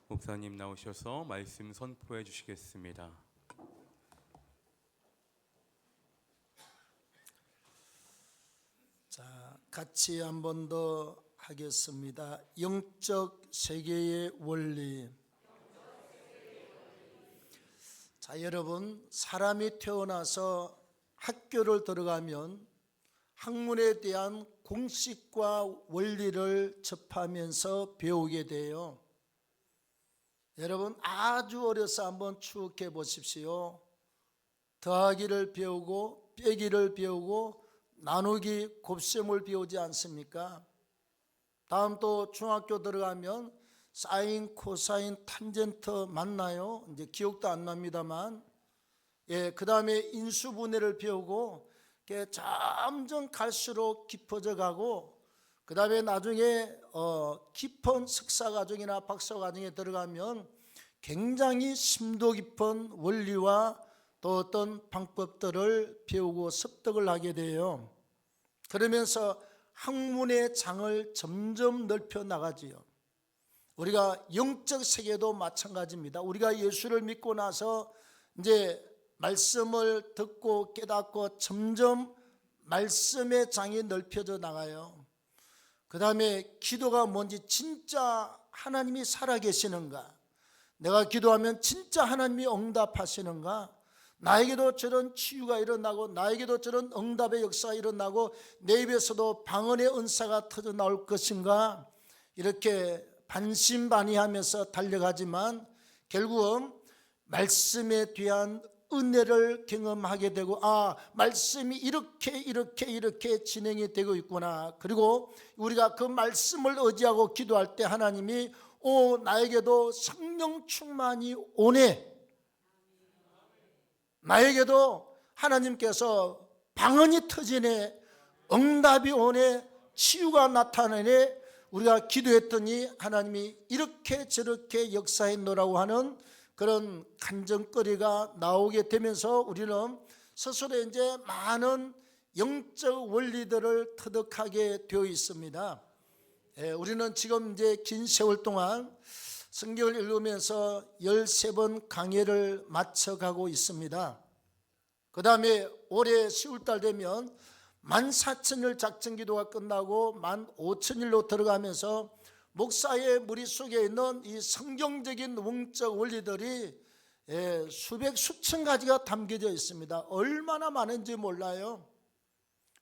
목사님 나오셔서 말씀 선포해 주시겠습니다. 자, 같이 한 번 더 하겠습니다. 영적 세계의 원리. 자, 여러분, 사람이 태어나서 학교를 들어가면 학문에 대한 공식과 원리를 접하면서 배우게 돼요. 여러분, 아주 어려서 한번 추억해 보십시오. 더하기를 배우고 빼기를 배우고 나누기 곱셈을 배우지 않습니까? 다음 또 중학교 들어가면 사인, 코사인, 탄젠트 맞나요? 이제 기억도 안 납니다만, 그 다음에 인수분해를 배우고 점점 갈수록 깊어져 가고, 그 다음에 나중에 깊은 석사과정이나 박사과정에 들어가면 굉장히 심도 깊은 원리와 또 어떤 방법들을 배우고 습득을 하게 돼요. 그러면서 학문의 장을 점점 넓혀 나가지요. 우리가 영적 세계도 마찬가지입니다. 우리가 예수를 믿고 나서 이제 말씀을 듣고 깨닫고 점점 말씀의 장이 넓혀져 나가요. 그 다음에 기도가 뭔지, 진짜 하나님이 살아계시는가, 내가 기도하면 진짜 하나님이 응답하시는가, 나에게도 저런 치유가 일어나고 나에게도 저런 응답의 역사가 일어나고 내 입에서도 방언의 은사가 터져 나올 것인가, 이렇게 반신반의하면서 달려가지만 결국은 말씀에 대한 은혜를 경험하게 되고, 말씀이 이렇게 진행이 되고 있구나. 그리고 우리가 그 말씀을 의지하고 기도할 때 하나님이 나에게도 성령 충만이 오네, 나에게도 하나님께서 방언이 터지네, 응답이 오네, 치유가 나타나네. 우리가 기도했더니 하나님이 이렇게 저렇게 역사해 놓으라고 하는 그런 간증거리가 나오게 되면서 우리는 스스로 이제 많은 영적 원리들을 터득하게 되어 있습니다. 우리는 지금 이제 긴 세월 동안 성경을 읽으면서 13번 강해를 마쳐가고 있습니다. 그 다음에 올해 10월달 되면 14,000일 작정기도가 끝나고 15,000일로 들어가면서 목사의 머릿속에 있는 이 성경적인 영적 원리들이 수백 수천 가지가 담겨져 있습니다. 얼마나 많은지 몰라요.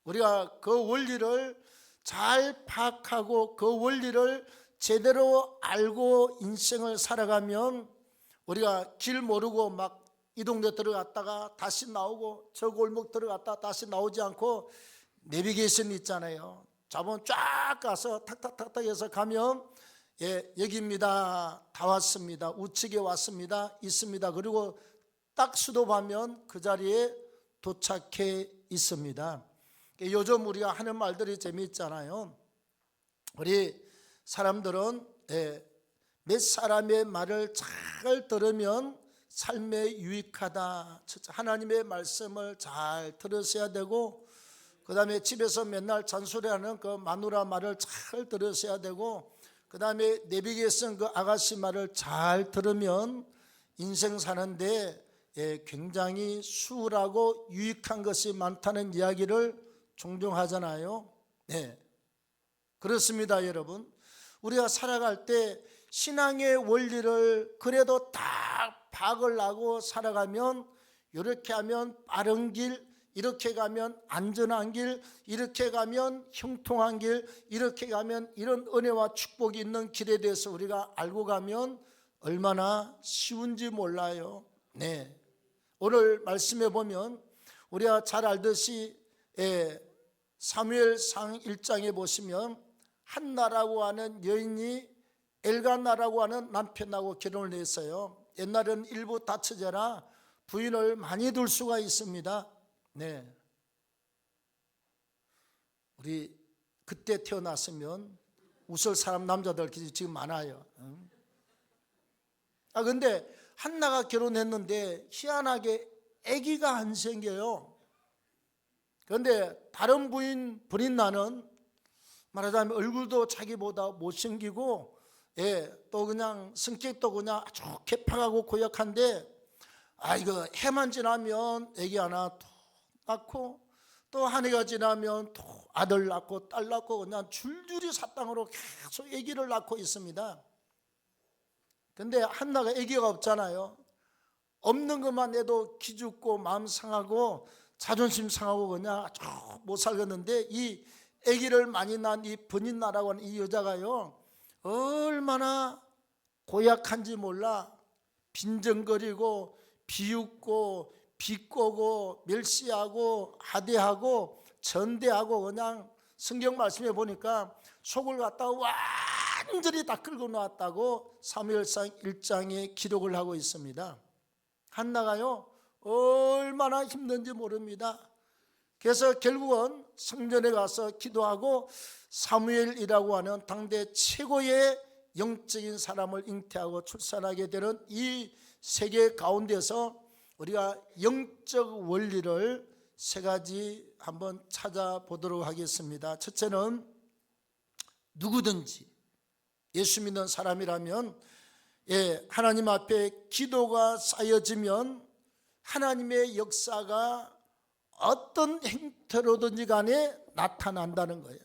우리가 그 원리를 잘 파악하고 그 원리를 제대로 알고 인생을 살아가면, 우리가 길 모르고 막 이 동네 들어갔다가 다시 나오고 저 골목 들어갔다가 다시 나오지 않고 내비게이션 있잖아요. 잡으면 쫙 가서 탁탁탁탁 해서 가면 여기입니다, 다 왔습니다, 우측에 왔습니다, 있습니다. 그리고 딱 수도하면 그 자리에 도착해 있습니다. 요즘 우리가 하는 말들이 재미있잖아요. 우리 사람들은 몇 사람의 말을 잘 들으면 삶에 유익하다, 하나님의 말씀을 잘 들으셔야 되고, 그 다음에 집에서 맨날 잔소리하는 그 마누라 말을 잘 들으셔야 되고, 그 다음에 내비게이션 그 아가씨 말을 잘 들으면 인생 사는데 굉장히 수월하고 유익한 것이 많다는 이야기를 종종 하잖아요. 그렇습니다, 여러분. 우리가 살아갈 때 신앙의 원리를 그래도 딱 파악을 하고 살아가면, 이렇게 하면 빠른 길, 이렇게 가면 안전한 길, 이렇게 가면 형통한 길, 이렇게 가면 이런 은혜와 축복이 있는 길에 대해서 우리가 알고 가면 얼마나 쉬운지 몰라요. 오늘 말씀해 보면 우리가 잘 알듯이 사무엘상 1장에 보시면 한나라고 하는 여인이 엘가나라고 하는 남편하고 결혼을 했어요. 옛날에는 일부 다처제라 부인을 많이 둘 수가 있습니다. 우리 그때 태어났으면 웃을 사람 남자들 지금 많아요. 근데 한나가 결혼했는데 희한하게 아기가 안 생겨요. 그런데 다른 부인 브린나는 말하자면 얼굴도 자기보다 못생기고 또 그냥 성격도 그냥 아주 개팍하고 고약한데, 이거 해만 지나면 애기 하나 또 낳고, 또 한 해가 지나면 또 아들 낳고 딸 낳고 그냥 줄줄이 사땅으로 계속 애기를 낳고 있습니다. 근데 한나가 애기가 없잖아요. 없는 것만 해도 기죽고 마음 상하고 자존심 상하고 그냥 아주 못 살겠는데, 이 아기를 많이 낳은 이 버닌나라고 하는 이 여자가요, 얼마나 고약한지 몰라. 빈정거리고 비웃고 비꼬고 멸시하고 하대하고 전대하고, 그냥 성경 말씀에 보니까 속을 갖다가 완전히 다 끌고 나왔다고 사무엘상 1장에 기록을 하고 있습니다. 한나가요 얼마나 힘든지 모릅니다. 그래서 결국은 성전에 가서 기도하고 사무엘이라고 하는 당대 최고의 영적인 사람을 잉태하고 출산하게 되는 이 세계 가운데서 우리가 영적 원리를 세 가지 한번 찾아보도록 하겠습니다. 첫째는, 누구든지 예수 믿는 사람이라면 하나님 앞에 기도가 쌓여지면 하나님의 역사가 어떤 형태로든지 간에 나타난다는 거예요.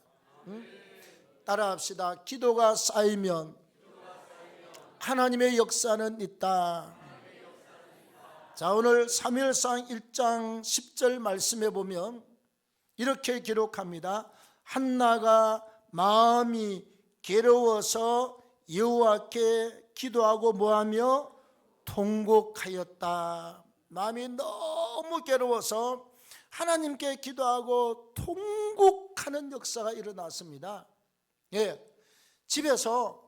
따라합시다. 기도가 쌓이면 하나님의 역사는 있다. 자, 오늘 사무엘상 1장 10절 말씀에 보면 이렇게 기록합니다. 한나가 마음이 괴로워서 여호와께 기도하고 뭐하며 통곡하였다. 마음이 너무 괴로워서 하나님께 기도하고 통곡하는 역사가 일어났습니다. 집에서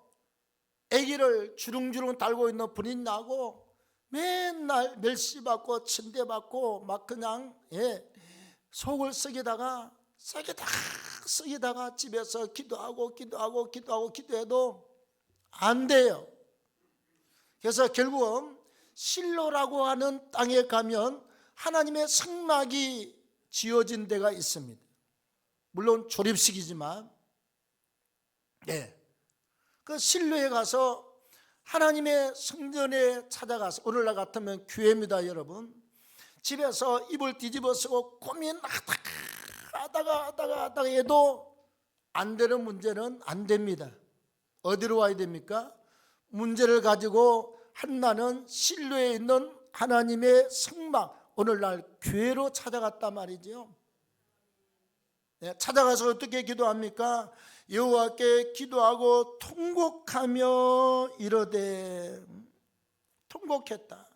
아기를 주릉주릉 달고 있는 분인나고 맨날 멸시받고 천대받고 막 그냥 속을 썩이다가 집에서 기도해도 안 돼요. 그래서 결국은 실로라고 하는 땅에 가면 하나님의 성막이 지어진 데가 있습니다. 물론 조립식이지만, 그 실로에 가서 하나님의 성전에 찾아가서, 오늘날 같으면 교회입니다 여러분. 집에서 이불 뒤집어 쓰고 고민하다가 해도 안 되는 문제는 안 됩니다. 어디로 와야 됩니까? 문제를 가지고 한나는 실로에 있는 하나님의 성막, 오늘날 교회로 찾아갔단 말이죠. 찾아가서 어떻게 기도합니까? 여호와께 기도하고 통곡하며 이르되, 통곡했다.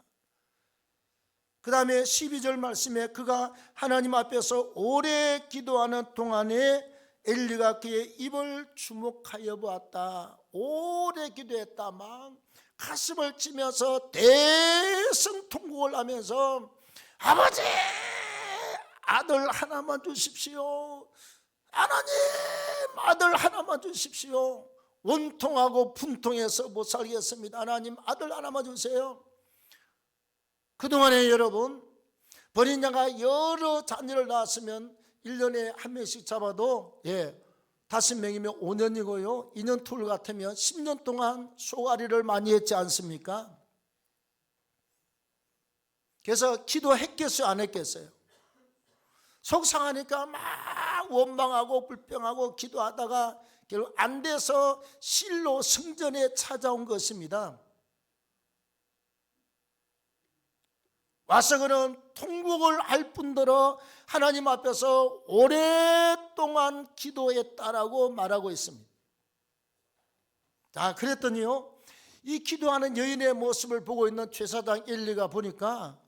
그 다음에 12절 말씀에 그가 하나님 앞에서 오래 기도하는 동안에 엘리가 그의 입을 주목하여 보았다. 오래 기도했다. 막 가슴을 치면서 대성통곡을 하면서, 아버지, 아들 하나만 주십시오. 하나님, 아들 하나만 주십시오. 원통하고 분통해서 못 살겠습니다. 하나님, 아들 하나만 주세요. 그동안에 여러분, 버린자가 여러 자녀를 낳았으면 1년에 한 명씩 잡아도 5명이면 5년이고요 2년 툴 같으면 10년 동안 쏘가리를 많이 했지 않습니까? 그래서 기도했겠어요, 안 했겠어요? 속상하니까 막 원망하고 불평하고 기도하다가 결국 안 돼서 실로 성전에 찾아온 것입니다. 와서 그는 통곡을 할 뿐더러 하나님 앞에서 오랫동안 기도했다라고 말하고 있습니다. 자, 그랬더니요, 이 기도하는 여인의 모습을 보고 있는 제사장 엘리가 보니까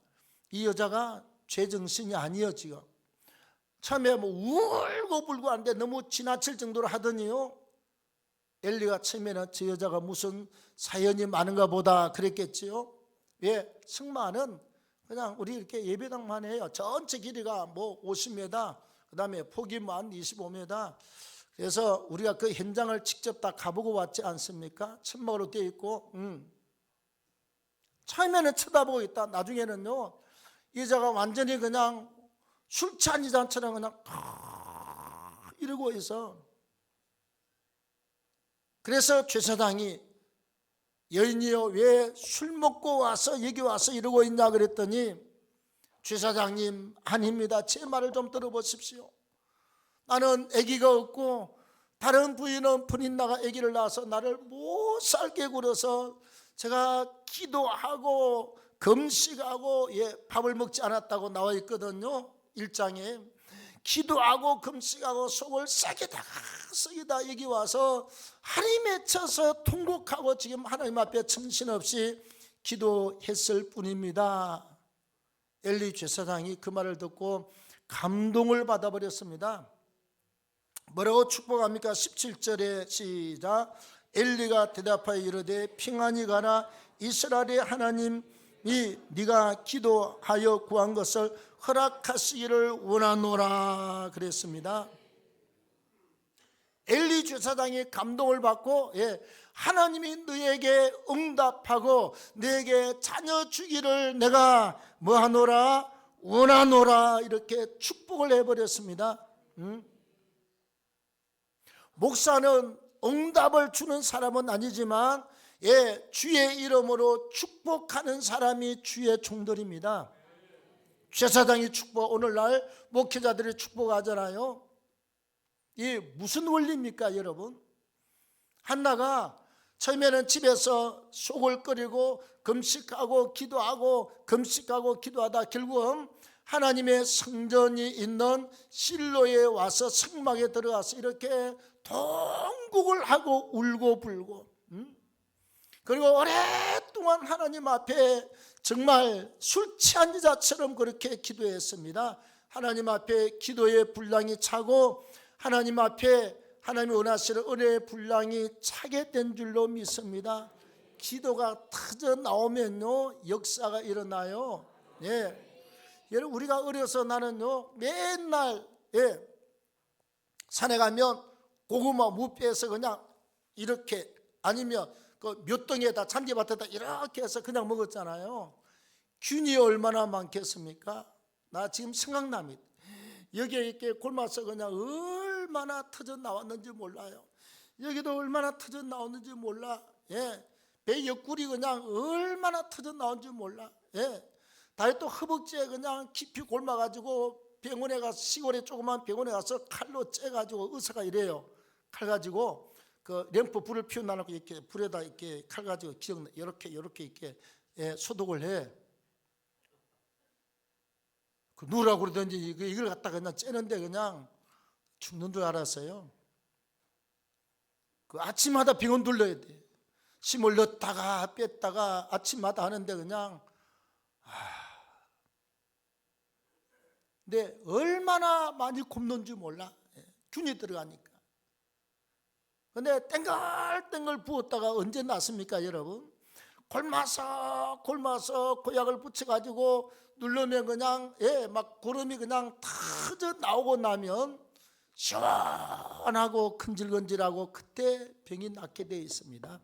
이 여자가 죄정신이 아니에요. 지금 처음에 울고 불고 하는데 너무 지나칠 정도로 하더니요, 엘리가 처음에는 저 여자가 무슨 사연이 많은가 보다 그랬겠지요. 성막은 그냥 우리 이렇게 예배당만 해요. 전체 길이가 50m, 그 다음에 폭이 한 25m. 그래서 우리가 그 현장을 직접 다 가보고 왔지 않습니까? 천막으로 되어 있고, 처음에는 쳐다보고 있다. 나중에는요, 여자가 완전히 그냥 술 취한 여자처럼 그냥 이러고 있어. 그래서 제사장이 여인이여 왜 술 먹고 와서 여기 와서 이러고 있냐 그랬더니 주사장님 아닙니다. 제 말을 좀 들어보십시오. 나는 아기가 없고 다른 부인은 분인 나가 아기를 낳아서 나를 못 살게 굴어서 제가 기도하고 금식하고 밥을 먹지 않았다고 나와 있거든요. 1장에 기도하고 금식하고 속을 썩이다가 썩이다 여기 와서 한이 맺혀서 통곡하고 지금 하나님 앞에 정신없이 기도했을 뿐입니다. 엘리 제사장이 그 말을 듣고 감동을 받아버렸습니다. 뭐라고 축복합니까? 17절에 시작. 엘리가 대답하여 이르되 평안히 가라. 이스라엘의 하나님이 네가 기도하여 구한 것을 허락하시기를 원하노라 그랬습니다. 엘리 제사장이 감동을 받고 하나님이 너에게 응답하고 너에게 자녀 주기를 내가 뭐하노라 원하노라 이렇게 축복을 해버렸습니다. 목사는 응답을 주는 사람은 아니지만 주의 이름으로 축복하는 사람이 주의 종들입니다. 제사장이 축복, 오늘날 목회자들이 축복하잖아요. 이 무슨 원리입니까 여러분? 한나가 처음에는 집에서 속을 끓이고 금식하고 기도하고 금식하고 기도하다 결국은 하나님의 성전이 있는 실로에 와서 성막에 들어가서 이렇게 통곡을 하고 울고 불고 그리고 오랫동안 하나님 앞에 정말 술 취한 여자처럼 그렇게 기도했습니다. 하나님 앞에 기도의 분량이 차고 하나님 앞에 하나님이 원하시는 은혜의 분량이 차게 된 줄로 믿습니다. 기도가 터져 나오면요 역사가 일어나요. 여러분 우리가 어려서 나는요 맨날 산에 가면 고구마 무뼈에서 그냥 이렇게 아니면 그 묘덩이에다 잔디밭에다 이렇게 해서 그냥 먹었잖아요. 균이 얼마나 많겠습니까? 나 지금 생각납니다. 여기에 이렇게 골마서 그냥 얼마나 터져 나왔는지 몰라요. 여기도 얼마나 터져 나왔는지 몰라. 배 옆구리 그냥 얼마나 터져 나온지 몰라. 다리 또 허벅지에 그냥 깊이 골마가지고 병원에 가서 시골에 조그만 병원에 가서 칼로 째가지고 의사가 이래요. 칼 가지고 그 램프 불을 피워놔놓고 이렇게 불에다 이렇게 칼 가지고 이렇게 이렇게 소독을 해. 그 누라고 그러든지 이걸 갖다가 그냥 째는데 그냥 죽는 줄 알았어요. 그 아침마다 병원 둘러야 돼. 심을 넣었다가 뺐다가 아침마다 하는데 그냥 근데 얼마나 많이 굶는지 몰라. 균이 들어가니까. 근데 땡글땡글 부었다가 언제 났습니까 여러분? 골마서 고약을 붙여가지고 누르면 그냥 막 고름이 그냥 터져 나오고 나면 시원하고 근질근질하고 그때 병이 낫게 되어 있습니다.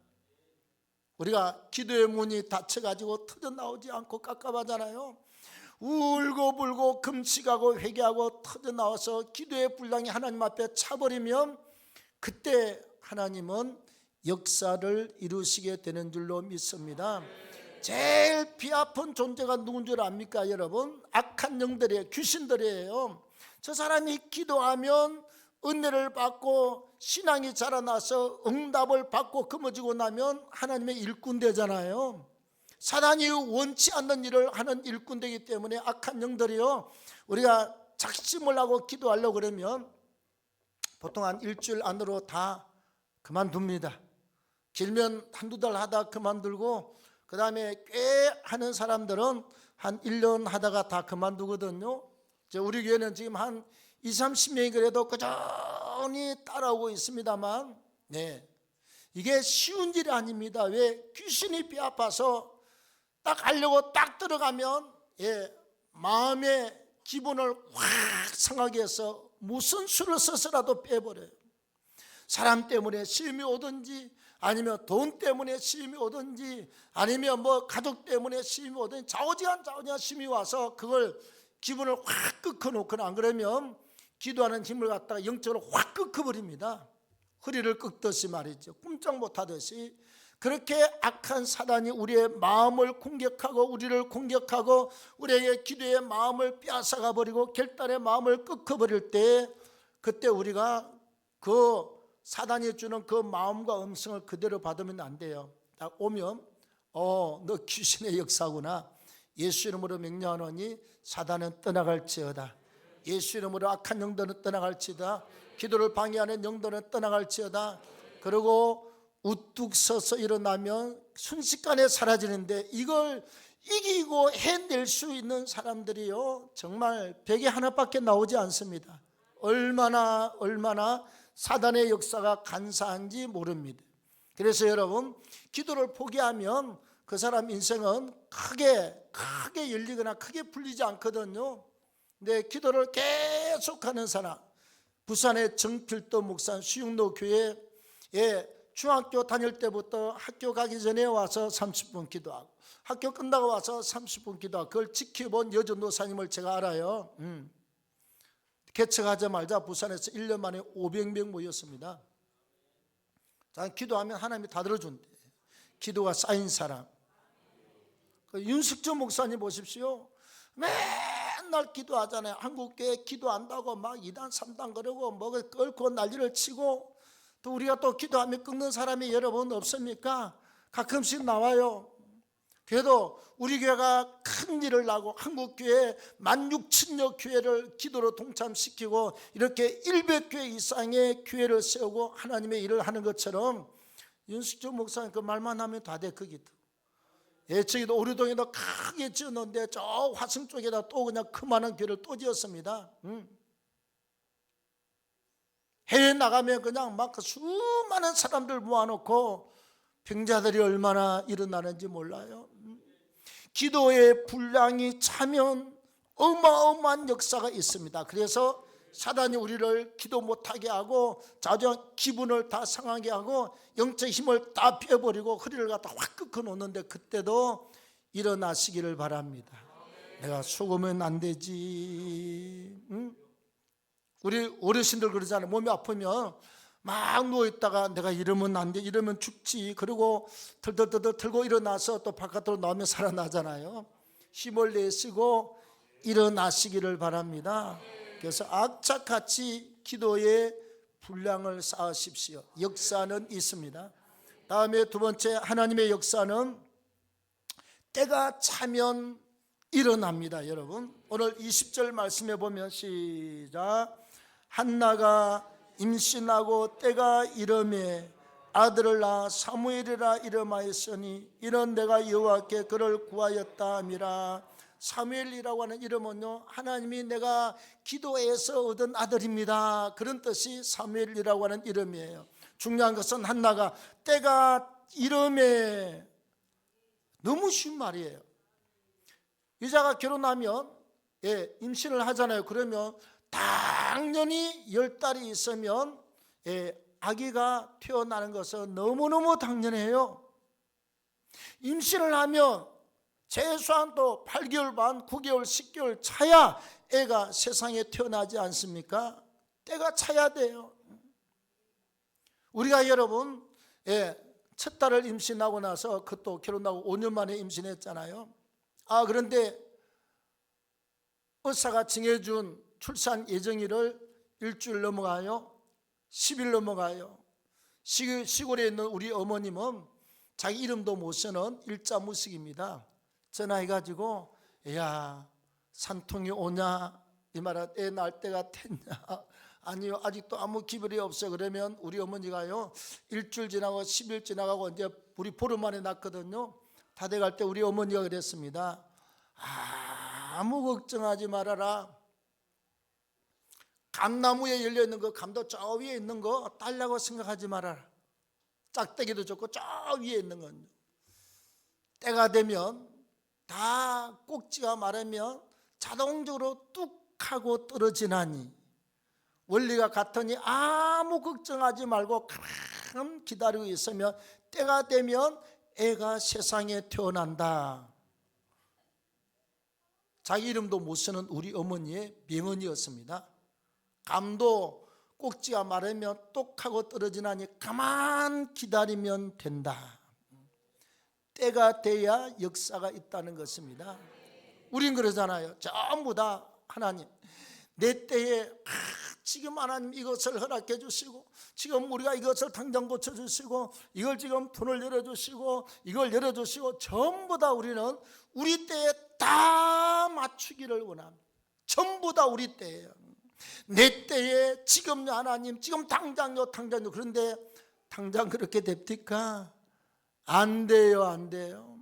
우리가 기도의 문이 닫혀가지고 터져 나오지 않고 깝깝하잖아요. 울고 불고 금식하고 회개하고 터져 나와서 기도의 분량이 하나님 앞에 차버리면 그때 하나님은 역사를 이루시게 되는 줄로 믿습니다. 제일 피 아픈 존재가 누군 줄 압니까 여러분? 악한 영들이에요. 귀신들이에요. 저 사람이 기도하면 은혜를 받고 신앙이 자라나서 응답을 받고 금어지고 나면 하나님의 일꾼 되잖아요. 사단이 원치 않는 일을 하는 일꾼 되기 때문에 악한 영들이요, 우리가 작심을 하고 기도하려고 그러면 보통 한 일주일 안으로 다 그만둡니다. 길면 한두 달 하다 그만두고 그 다음에 꽤 하는 사람들은 한 1년 하다가 다 그만두거든요. 우리 교회는 지금 한 20-30명이 그래도 꾸준히 따라오고 있습니다만 이게 쉬운 일이 아닙니다. 왜? 귀신이 뼈 아파서 딱 하려고 딱 들어가면 마음의 기분을 확 상하게 해서 무슨 수를 써서라도 빼버려요. 사람 때문에 시험이 오든지 아니면 돈 때문에 시험이 오든지 아니면 뭐 가족 때문에 시험이 오든지 좌우지간 시험이 와서 그걸 기분을 확 꺾어놓거나 안 그러면 기도하는 힘을 갖다가 영적으로 확 꺾어버립니다. 허리를 꺾듯이 말이죠. 꼼짝 못하듯이. 그렇게 악한 사단이 우리의 마음을 공격하고 우리를 공격하고 우리에게 기도의 마음을 빼앗아가 버리고 결단의 마음을 꺾어버릴 때, 그때 우리가 그 사단이 주는 그 마음과 음성을 그대로 받으면 안 돼요. 딱 오면 너 귀신의 역사구나. 예수 이름으로 명령하노니 사단은 떠나갈지어다. 예수 이름으로 악한 영들은 떠나갈지어다. 기도를 방해하는 영들은 떠나갈지어다. 그리고 우뚝 서서 일어나면 순식간에 사라지는데, 이걸 이기고 해낼 수 있는 사람들이요, 정말 벽에 하나밖에 나오지 않습니다. 얼마나 사단의 역사가 간사한지 모릅니다. 그래서 여러분, 기도를 포기하면 그 사람 인생은 크게 열리거나 크게 풀리지 않거든요. 근데 기도를 계속하는 사람, 부산의 정필도 목사 수육로 교회에 중학교 다닐 때부터 학교 가기 전에 와서 30분 기도하고 학교 끝나고 와서 30분 기도하고, 그걸 지켜본 여전도사님을 제가 알아요. 개척하자마자 부산에서 1년 만에 500명 모였습니다. 자, 기도하면 하나님이 다 들어준대. 기도가 쌓인 사람. 윤석준 목사님 보십시오. 맨날 기도하잖아요. 한국교회 기도한다고 막 2단 3단 그러고 뭐 끓고 난리를 치고, 또 우리가 또 기도하면 끊는 사람이 여러분 없습니까? 가끔씩 나와요. 그래도 우리 교회가 큰 일을 하고 한국교회 16,000여 교회를 기도로 동참시키고 이렇게 100교회 이상의 교회를 세우고 하나님의 일을 하는 것처럼, 윤석준 목사님 그 말만 하면 다 돼. 그 기도. 저기도 오류동에도 크게 지었는데 저 화성 쪽에다 또 그냥 그만한 교회를 또 지었습니다. 해외 나가면 그냥 막 수많은 사람들 모아놓고 병자들이 얼마나 일어나는지 몰라요. 기도의 분량이 차면 어마어마한 역사가 있습니다. 그래서 사단이 우리를 기도 못하게 하고 자주 기분을 다 상하게 하고 영적 힘을 다 빼버리고 허리를 갖다 확 꺾어 놓는데, 그때도 일어나시기를 바랍니다. 내가 속으면 안 되지. 우리 어르신들 그러잖아요. 몸이 아프면 막 누워있다가 내가 이러면 안 돼, 이러면 죽지. 그리고 덜덜덜 들고 일어나서 또 바깥으로 나오면 살아나잖아요. 힘을 내시고 일어나시기를 바랍니다. 그래서 악착같이 기도의 분량을 쌓으십시오. 역사는 있습니다. 다음에 두 번째, 하나님의 역사는 때가 차면 일어납니다. 여러분, 오늘 20절 말씀해 보면 시작. 한나가 임신하고 때가 이르매 아들을 낳아 사무엘이라 이름하였으니 이는 내가 여호와께 그를 구하였다 함이라. 사무엘이라고 하는 이름은요, 하나님이 내가 기도해서 얻은 아들입니다, 그런 뜻이 사무엘이라고 하는 이름이에요. 중요한 것은 한나가 때가 이르매, 너무 쉬운 말이에요. 여자가 결혼하면 임신을 하잖아요. 그러면 당연히 10달이 있으면 아기가 태어나는 것은 너무너무 당연해요. 임신을 하면 최소한 또 8개월 반, 9개월, 10개월 차야 애가 세상에 태어나지 않습니까? 때가 차야 돼요. 우리가 여러분 첫 딸을 임신하고 나서 그것도 결혼하고 5년 만에 임신했잖아요. 그런데 의사가 정해준 출산 예정일을 일주일 넘어가요. 10일 넘어가요. 시골에 있는 우리 어머님은 자기 이름도 못 쓰는 일자무식입니다. 전화해가지고 야, 산통이 오냐, 이 말은 애 낳을 때가 됐냐, 아니요 아직도 아무 기별이 없어. 그러면 우리 어머니가요, 일주일 지나고 10일 지나가고 이제 우리 보름 만에 낳거든요. 다 돼갈 때 우리 어머니가 그랬습니다. 아무 걱정하지 말아라. 감나무에 열려있는 거, 감도 저 위에 있는 거 딸라고 생각하지 말아라. 짝대기도 좋고 저 위에 있는 건 때가 되면 다 꼭지가 마르면 자동적으로 뚝 하고 떨어지나니 원리가 같으니 아무 걱정하지 말고 가만 기다리고 있으면 때가 되면 애가 세상에 태어난다. 자기 이름도 못 쓰는 우리 어머니의 명언이었습니다. 감도 꼭지가 마르면 똑 하고 떨어지나니 가만 기다리면 된다. 때가 돼야 역사가 있다는 것입니다. 우린 그러잖아요. 전부 다 하나님 내 때에 지금 하나님 이것을 허락해 주시고 지금 우리가 이것을 당장 고쳐주시고 이걸 지금 돈을 열어주시고 이걸 열어주시고 전부 다 우리는 우리 때에 다 맞추기를 원합니다. 전부 다 우리 때예요. 내 때에 지금 하나님 지금 당장요. 그런데 당장 그렇게 됩니까? 안 돼요. 안 돼요.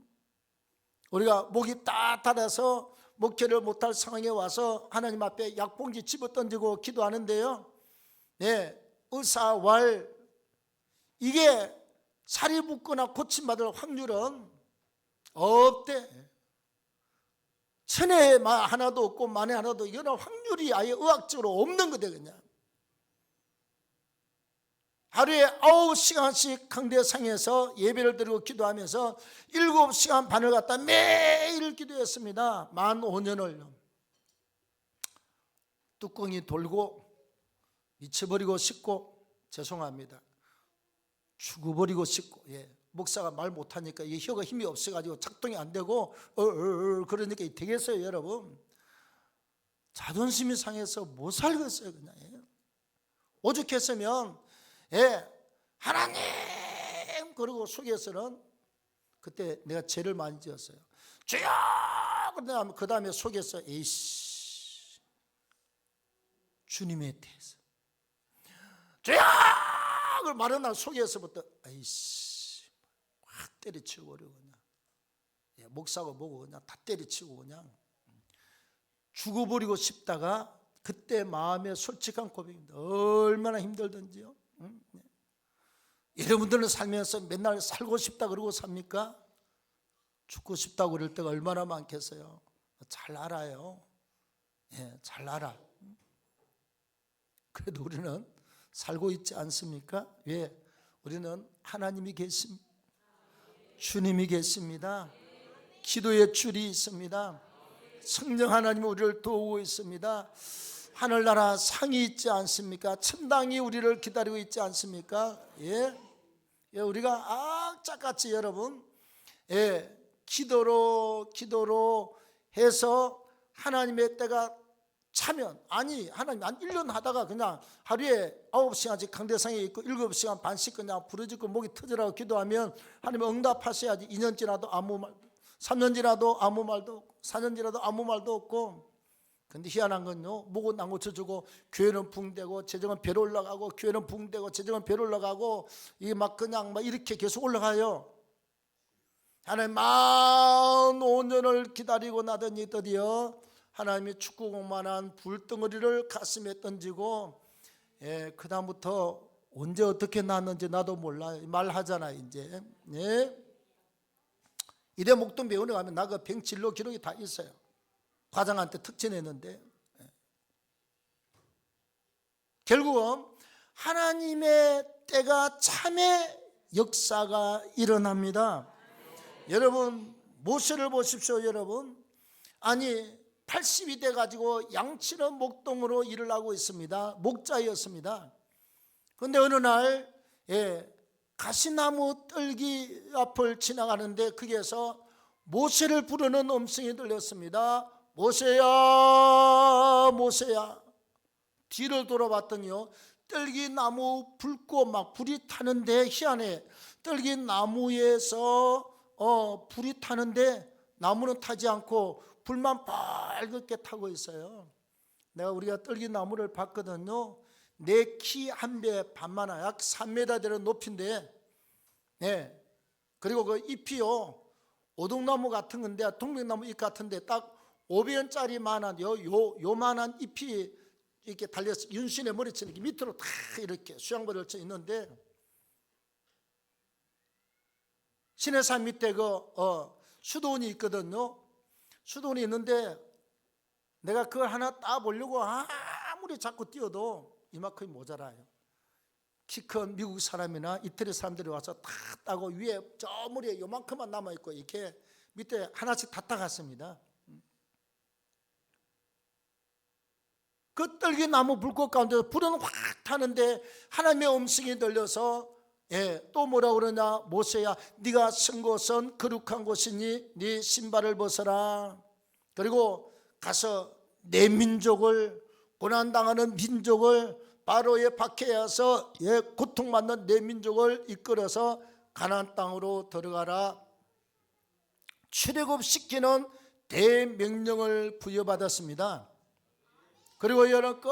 우리가 목이 따뜻해서 목회를 못할 상황에 와서 하나님 앞에 약봉지 집어던지고 기도하는데요, 의사왈 이게 살이 붙거나 고침받을 확률은 없대. 천에 하나도 없고 만에 하나도, 이거는 확률이 아예 의학적으로 없는 거대. 그냥 하루에 9시간씩 강대상에서 예배를 드리고 기도하면서 7시간 반을 갖다 매일 기도했습니다. 만 5년을. 뚜껑이 돌고 미쳐버리고 싶고, 죄송합니다, 죽어버리고 싶고, 목사가 말 못하니까 이 혀가 힘이 없어가지고 작동이 안 되고 그러니까 되겠어요. 여러분, 자존심이 상해서 못 살겠어요. 그냥 오죽했으면 하나님 그러고 속에서는, 그때 내가 죄를 많이 지었어요. 주여! 그 다음에 속에서 에이씨 주님에 대해서 주여! 그걸 말은 날 속에서부터 에이씨 확 때려치고 버리고 그냥 목사가 뭐고 그냥 다 때려치고 그냥 죽어버리고 싶다가, 그때 마음의 솔직한 고백입니다. 얼마나 힘들던지요. 여러분들은 살면서 맨날 살고 싶다 그러고 삽니까? 죽고 싶다고 그럴 때가 얼마나 많겠어요. 잘 알아요. 잘 알아. 그래도 우리는 살고 있지 않습니까? 왜? 우리는 하나님이 계십니다. 주님이 계십니다. 기도의 줄이 있습니다. 성령 하나님이 우리를 도우고 있습니다. 하늘나라 상이 있지 않습니까? 천당이 우리를 기다리고 있지 않습니까? 우리가 악착같이 여러분, 기도로 해서 하나님의 때가 차면, 아니 하나님 한 1년 하다가 그냥 하루에 9시간씩 강대상에 있고 7시간 반씩 그냥 부르짖고 목이 터지라고 기도하면 하나님 응답하셔야지. 2년 지나도 아무 말, 3년 지나도 아무 말도 없고 4년 지나도 아무 말도 없고. 근데 희한한 건요, 목은 안 고쳐주고 교회는 붕대고 재정은 배로 올라가고, 교회는 붕대고 재정은 배로 올라가고, 이게 막 그냥 막 이렇게 계속 올라가요. 하나님 15년을 기다리고 나더니 드디어 하나님이 축구공만한 불덩어리를 가슴에 던지고, 그 다음부터 언제 어떻게 났는지 나도 몰라. 말하잖아 이제. 이래 목동 병원에 가면 나 그 병 진료 기록이 다 있어요. 과장한테 특진했는데, 결국은 하나님의 때가 참에 역사가 일어납니다. 여러분 모세를 보십시오. 여러분, 아니 80이 돼가지고 양치는 목동으로 일을 하고 있습니다. 목자였습니다. 그런데 어느 날 가시나무 뜰기 앞을 지나가는데 거기에서 모세를 부르는 음성이 들렸습니다. 모세야, 모세야. 뒤를 돌아봤더니요, 뜰기나무 붉고 막 불이 타는데, 희한해. 뜰기나무에서 불이 타는데 나무는 타지 않고 불만 빨갛게 타고 있어요. 우리가 뜰기나무를 봤거든요. 내 키 한 배 반만한, 약 3m 되는 높이인데, 그리고 그 잎이요, 오동나무 같은 건데, 동백나무 잎 같은데 딱 500원짜리만한 요만한 잎이 이렇게 달려서 윤신의 머리처럼 밑으로 다 이렇게 수양벌을 쳐 있는데, 시내산 밑에 수도원이 있거든요. 수도원이 있는데 내가 그걸 하나 따보려고 아무리 자꾸 뛰어도 이만큼이 모자라요. 키 큰 미국 사람이나 이태리 사람들이 와서 다 따고 위에 저 머리에 요만큼만 남아있고 이렇게 밑에 하나씩 다 따갔습니다. 그 뜰기나무 불꽃 가운데서 불은 확 타는데 하나님의 음성이 들려서 또 뭐라 그러냐? 모세야, 네가 선 곳은 거룩한 곳이니 네 신발을 벗어라. 그리고 가서 내 민족을, 고난당하는 민족을, 바로의 박해에서 고통받는 내 민족을 이끌어서 가나안 땅으로 들어가라. 출애굽시키는 대명령을 부여받았습니다. 그리고 여러 그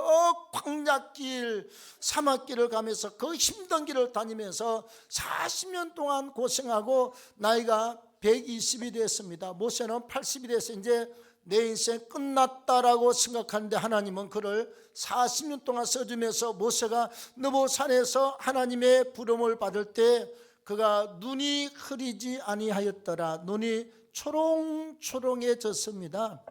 광야길, 사막길을 가면서 그 힘든 길을 다니면서 40년 동안 고생하고 나이가 120이 됐습니다. 모세는 80이 돼서 이제 내 인생 끝났다라고 생각하는데 하나님은 그를 40년 동안 써주면서 모세가 느보산에서 하나님의 부름을 받을 때 그가 눈이 흐리지 아니하였더라. 눈이 초롱초롱해졌습니다.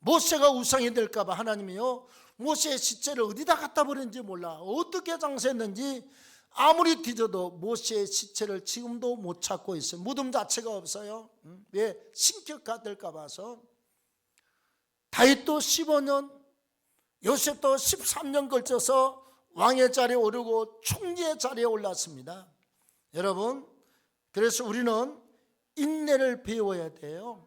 모세가 우상이 될까 봐 하나님이요, 모세의 시체를 어디다 갖다 버렸는지 몰라. 어떻게 장사했는지 아무리 뒤져도 모세의 시체를 지금도 못 찾고 있어요. 무덤 자체가 없어요. 왜? 신격화 될까 봐서. 다윗도 15년, 요셉도 13년 걸쳐서 왕의 자리에 오르고 총리의 자리에 올랐습니다. 여러분, 그래서 우리는 인내를 배워야 돼요.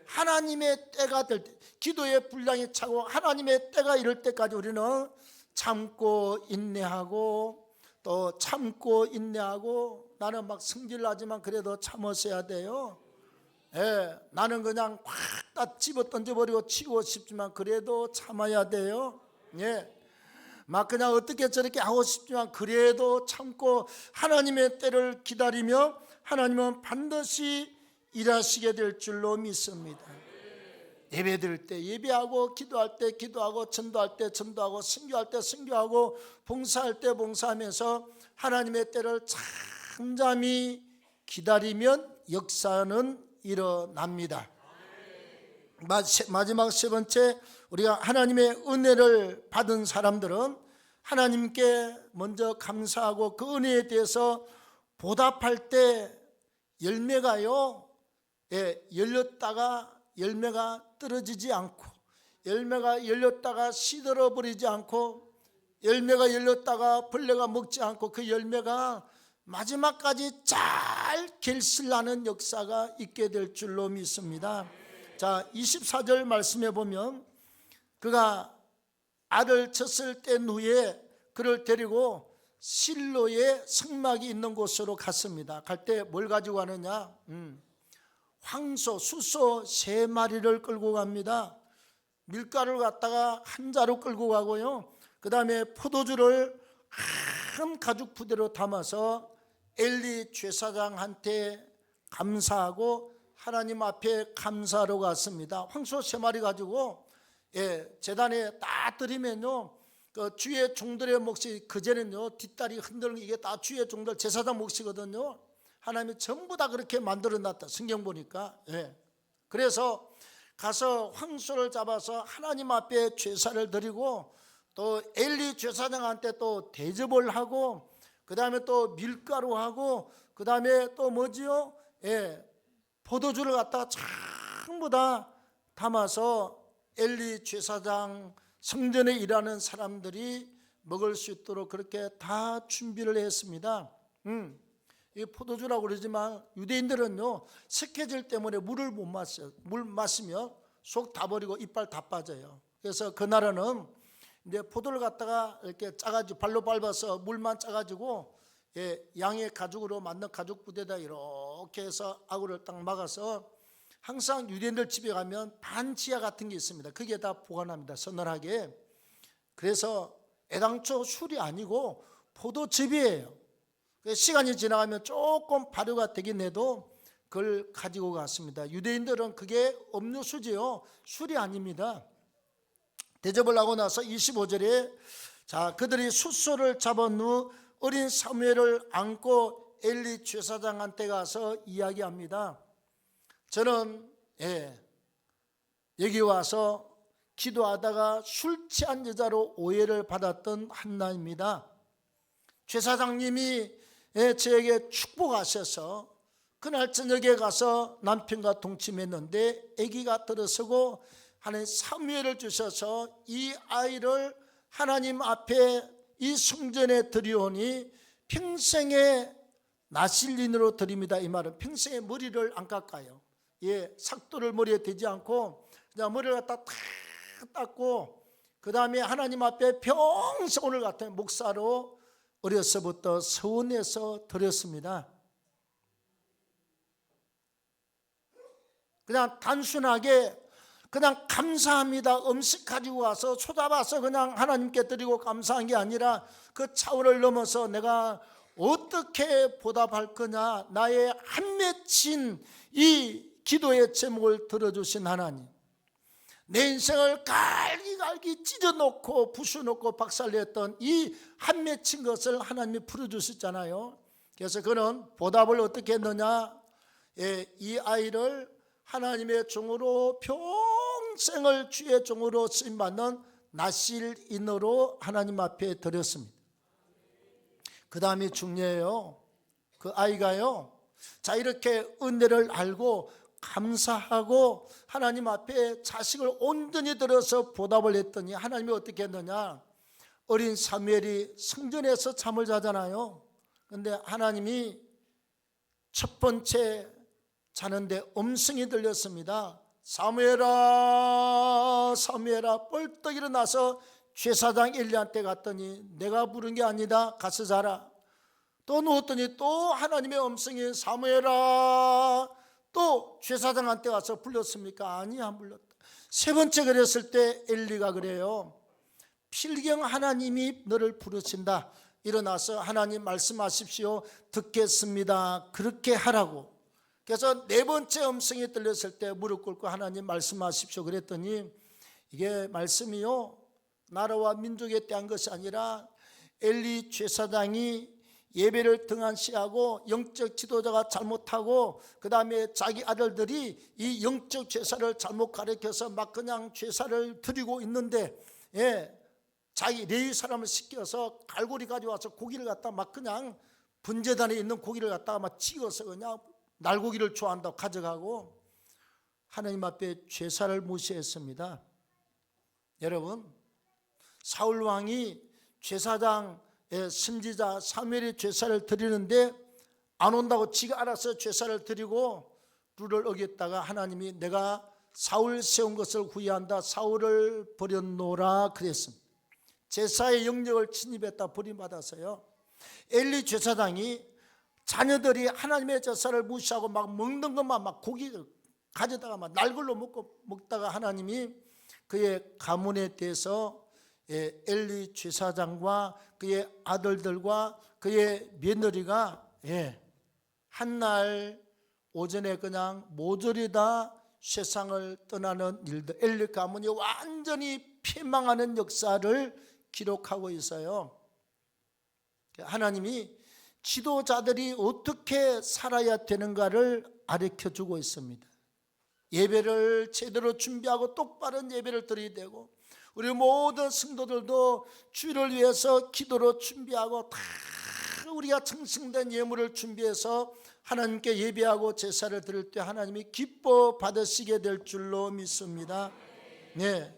하나님의 때가 될 때, 기도의 분량이 차고 하나님의 때가 이럴 때까지 우리는 참고 인내하고, 또 참고 인내하고, 나는 막 승질나지만 그래도 참으셔야 돼요. 나는 그냥 확 다 집어 던져버리고 치우고 싶지만 그래도 참아야 돼요. 막 그냥 어떻게 저렇게 하고 싶지만 그래도 참고 하나님의 때를 기다리며 하나님은 반드시 일하시게 될 줄로 믿습니다. 예배 드릴 때 예배하고, 기도할 때 기도하고, 전도할 때 전도하고, 선교할 때 선교하고, 봉사할 때 봉사하면서 하나님의 때를 잠잠히 기다리면 역사는 일어납니다. 마지막 세 번째, 우리가 하나님의 은혜를 받은 사람들은 하나님께 먼저 감사하고 그 은혜에 대해서 보답할 때 열매가요, 열렸다가 열매가 떨어지지 않고, 열매가 열렸다가 시들어 버리지 않고, 열매가 열렸다가 벌레가 먹지 않고, 그 열매가 마지막까지 잘 결실나는 역사가 있게 될 줄로 믿습니다. 자, 24절 말씀해 보면 그가 알을 쳤을 땐 후에 그를 데리고 실로의 성막이 있는 곳으로 갔습니다. 갈 때 뭘 가지고 가느냐? 황소, 숫소 3마리를 끌고 갑니다. 밀가루를 갖다가 한 자루 끌고 가고요, 그 다음에 포도주를 한 가죽 부대로 담아서 엘리 제사장한테 감사하고 하나님 앞에 감사하러 갔습니다. 황소 3마리 가지고 제단에 딱 드리면요, 그 주의 종들의 몫이, 그전에는요 뒷다리 흔들는 이게 다 주의 종들 제사장 몫이거든요. 하나님이 전부 다 그렇게 만들어 놨다, 성경 보니까. 그래서 가서 황소를 잡아서 하나님 앞에 제사를 드리고, 또 엘리 제사장한테 또 대접을 하고, 그 다음에 또 밀가루하고, 그 다음에 또 뭐지요? 포도주를 갖다가 전부 다 담아서 엘리 제사장, 성전에 일하는 사람들이 먹을 수 있도록 그렇게 다 준비를 했습니다. 이 포도주라고 그러지만 유대인들은요, 색해질 때문에 물을 못 마셔요. 물 마시면 속 다 버리고 이빨 다 빠져요. 그래서 그 나라는 이제 포도를 갖다가 이렇게 짜가지고 발로 밟아서 물만 짜가지고 양의 가죽으로 만든 가죽 부대에다 이렇게 해서 아구를 딱 막아서, 항상 유대인들 집에 가면 반지하 같은 게 있습니다. 그게 다 보관합니다, 서늘하게. 그래서 애당초 술이 아니고 포도즙이에요. 시간이 지나가면 조금 발효가 되긴 해도 그걸 가지고 갔습니다. 유대인들은 그게 음료수지요, 술이 아닙니다. 대접을 하고 나서 25절에 자, 그들이 숫소를 잡은 후 어린 사무엘을 안고 엘리 제사장한테 가서 이야기합니다. 저는 여기 와서 기도하다가 술 취한 여자로 오해를 받았던 한나입니다. 제사장님이 저에게 축복하셔서 그날 저녁에 가서 남편과 동침했는데 아기가 들어서고 하나님 사무엘을 주셔서 이 아이를 하나님 앞에 이 성전에 드리오니 평생에 나실린으로 드립니다. 이 말은 평생에 머리를 안 깎아요. 예, 삭도를 머리에 대지 않고 그냥 머리를 갖다 탁 닦고 그 다음에 하나님 앞에 평생 오늘 같은 목사로 어려서부터 서원해서 드렸습니다. 그냥 단순하게 그냥 감사합니다 음식 가지고 와서 쏟아봐서 그냥 하나님께 드리고 감사한 게 아니라 그 차원을 넘어서 내가 어떻게 보답할 거냐, 나의 한 맺힌 이 기도의 제목을 들어주신 하나님, 내 인생을 갈기갈기 찢어놓고 부수놓고 박살냈던 이 한 맺힌 것을 하나님이 풀어주셨잖아요. 그래서 그는 보답을 어떻게 했느냐, 이 아이를 하나님의 종으로 평생을 주의 종으로 쓰임받는 나실인으로 하나님 앞에 드렸습니다. 그 다음이 중요해요. 그 아이가요, 자 이렇게 은혜를 알고 감사하고 하나님 앞에 자식을 온전히 들어서 보답을 했더니 하나님이 어떻게 했느냐, 어린 사무엘이 성전에서 잠을 자잖아요. 그런데 하나님이 첫 번째 자는데 음성이 들렸습니다. 사무엘아 사무엘아. 벌떡 일어나서 제사장 엘리한테 갔더니 내가 부른 게 아니다, 가서 자라. 또 누웠더니 또 하나님의 음성이 사무엘아. 또 제사장한테 와서 불렀습니까? 아니, 안 불렀다. 세 번째 그랬을 때 엘리가 그래요. 필경 하나님이 너를 부르신다. 일어나서 하나님 말씀하십시오. 듣겠습니다. 그렇게 하라고. 그래서 네 번째 음성이 들렸을 때 무릎 꿇고 하나님 말씀하십시오 그랬더니, 이게 말씀이요, 나라와 민족에 대한 것이 아니라 엘리 제사장이 예배를 등한시하고 영적 지도자가 잘못하고 그 다음에 자기 아들들이 이 영적 제사를 잘못 가르쳐서 막 그냥 제사를 드리고 있는데, 자기 레위 사람을 시켜서 갈고리 가져와서 고기를 갖다 막 그냥 분제단에 있는 고기를 갖다가 막 찍어서 그냥 날고기를 좋아한다고 가져가고 하나님 앞에 제사를 무시했습니다. 여러분, 사울 왕이 제사장 선지자 사무엘이 제사를 드리는데 안 온다고 지가 알아서 제사를 드리고 룰을 어겼다가 하나님이 내가 사울 세운 것을 후회한다, 사울을 버렸노라 그랬습니다. 제사의 영역을 침입했다 버림받아서요. 엘리 제사장이 자녀들이 하나님의 제사를 무시하고 막 먹는 것만 막 고기를 가져다가 막 날걸로 먹다가 하나님이 그의 가문에 대해서 엘리 제사장과 그의 아들들과 그의 며느리가 한날 오전에 그냥 모조리 다 세상을 떠나는 일들, 엘리 가문이 완전히 패망하는 역사를 기록하고 있어요. 하나님이 지도자들이 어떻게 살아야 되는가를 가르쳐주고 있습니다. 예배를 제대로 준비하고 똑바른 예배를 드려야 되고, 우리 모든 성도들도 주를 위해서 기도로 준비하고 다 우리가 청승된 예물을 준비해서 하나님께 예배하고 제사를 드릴 때 하나님이 기뻐 받으시게 될 줄로 믿습니다. 네.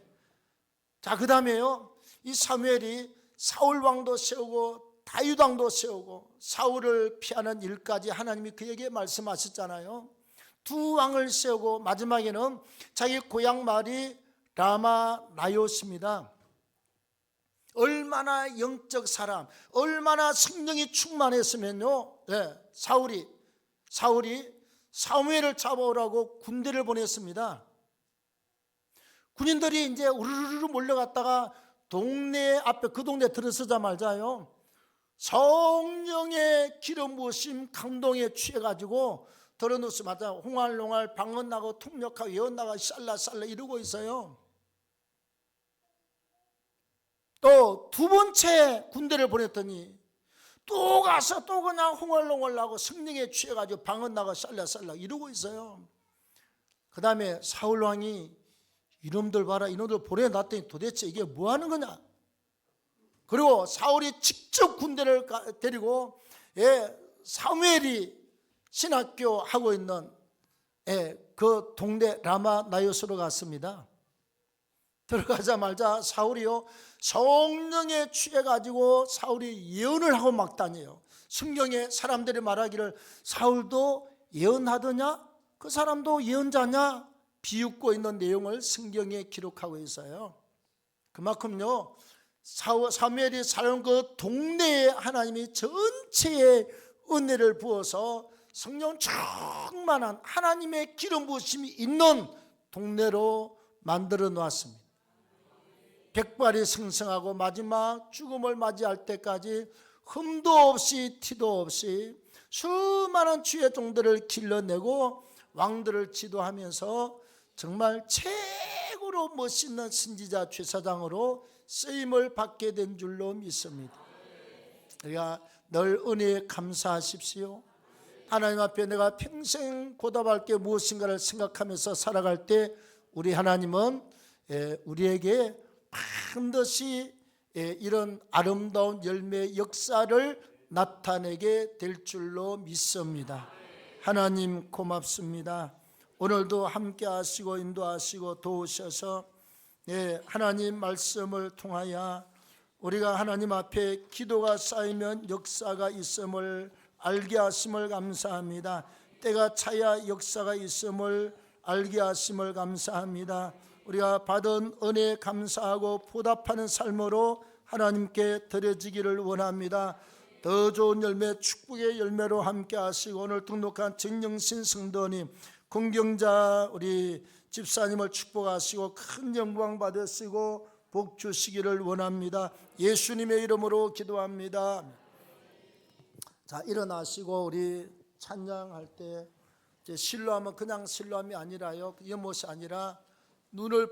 자, 그 다음에요, 이 사무엘이 사울 왕도 세우고 다윗 왕도 세우고 사울을 피하는 일까지 하나님이 그에게 말씀하셨잖아요. 두 왕을 세우고 마지막에는 자기 고향 마을이 라마 나요스입니다. 얼마나 영적 사람, 얼마나 성령이 충만했으면요, 사울이 사무엘을 잡아오라고 군대를 보냈습니다. 군인들이 이제 우르르 몰려갔다가 동네 앞에, 그 동네 들어서자마자요, 성령의 기름 부으심 감동에 취해가지고 들어누우자마자 홍알롱알 방언 나고 통역하고 예언 나가 샬라샬라 이러고 있어요. 또 두 번째 군대를 보냈더니 또 가서 또 그냥 홍알롱알 나고 성령에 취해가지고 방언 나고 샬라샬라 이러고 있어요. 그 다음에 사울 왕이 이놈들 봐라, 이놈들 보내놨더니 도대체 이게 뭐 하는 거냐. 그리고 사울이 직접 군대를 데리고 사무엘이 신학교 하고 있는 그 동네 라마 나요스로 갔습니다. 들어가자마자 사울이요, 성령에 취해가지고 사울이 예언을 하고 막 다녀요. 성경에 사람들이 말하기를 사울도 예언하더냐? 그 사람도 예언자냐? 비웃고 있는 내용을 성경에 기록하고 있어요. 그만큼요, 사무엘이 살던 그 동네에 하나님이 전체의 은혜를 부어서 성령 충만한 하나님의 기름 부으심이 있는 동네로 만들어 놓았습니다. 백발이 승승하고 마지막 죽음을 맞이할 때까지 흠도 없이 티도 없이 수많은 주의 종들을 길러내고 왕들을 지도하면서 정말 최고로 멋있는 선지자 제사장으로 쓰임을 받게 된 줄로 믿습니다. 우리가 늘 은혜에 감사하십시오. 하나님 앞에 내가 평생 보답할 게 무엇인가를 생각하면서 살아갈 때 우리 하나님은 우리에게 반드시 이런 아름다운 열매의 역사를 나타내게 될 줄로 믿습니다. 하나님 고맙습니다. 오늘도 함께 하시고 인도하시고 도우셔서 하나님 말씀을 통하여 우리가 하나님 앞에 기도가 쌓이면 역사가 있음을 알게 하심을 감사합니다. 때가 차야 역사가 있음을 알게 하심을 감사합니다. 우리가 받은 은혜에 감사하고 보답하는 삶으로 하나님께 드려지기를 원합니다. 더 좋은 열매, 축복의 열매로 함께 하시고 오늘 등록한 정영신 성도님, 공경자 우리 집사님을 축복하시고 큰 영광 받으시고 복 주시기를 원합니다. 예수님의 이름으로 기도합니다. 자, 일어나시고 우리 찬양할 때 실로하면 그냥 실로함이 아니라요, 연못이 아니라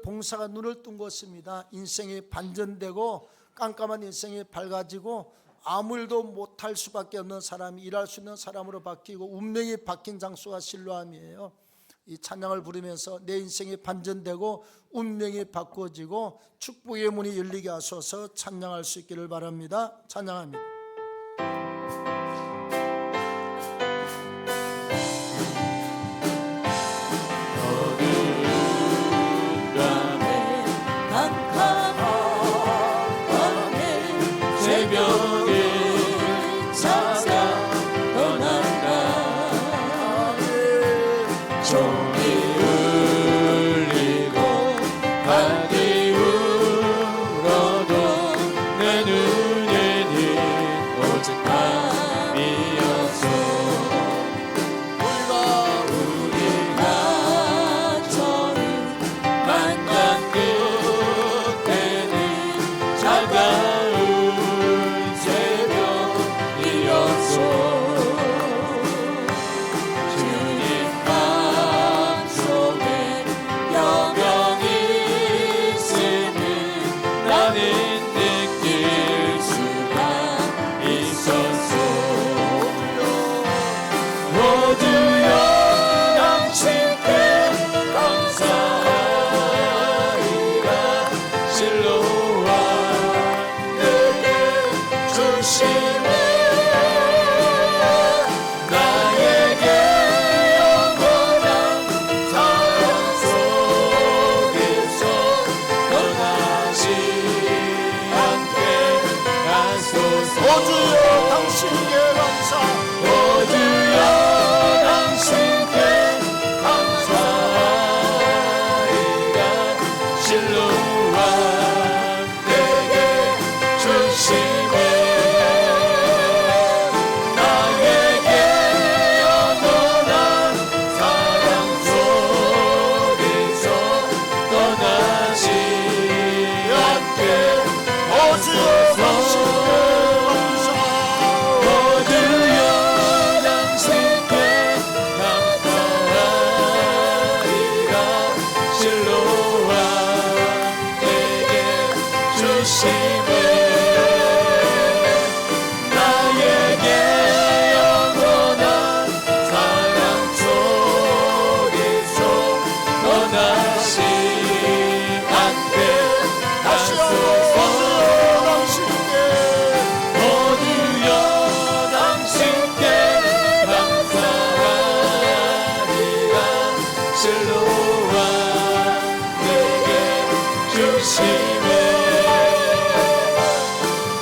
봉사가 눈을 뜬 것입니다. 인생이 반전되고 깜깜한 인생이 밝아지고 아무 일도 못할 수밖에 없는 사람이 일할 수 있는 사람으로 바뀌고 운명이 바뀐 장소가 실로함이에요. 이 찬양을 부르면서 내 인생이 반전되고 운명이 바꿔지고 축복의 문이 열리게 하소서 찬양할 수 있기를 바랍니다. 찬양합니다.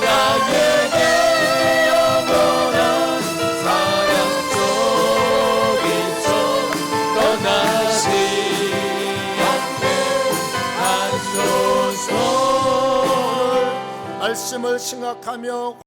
나에게 영원한 말씀을 생각하며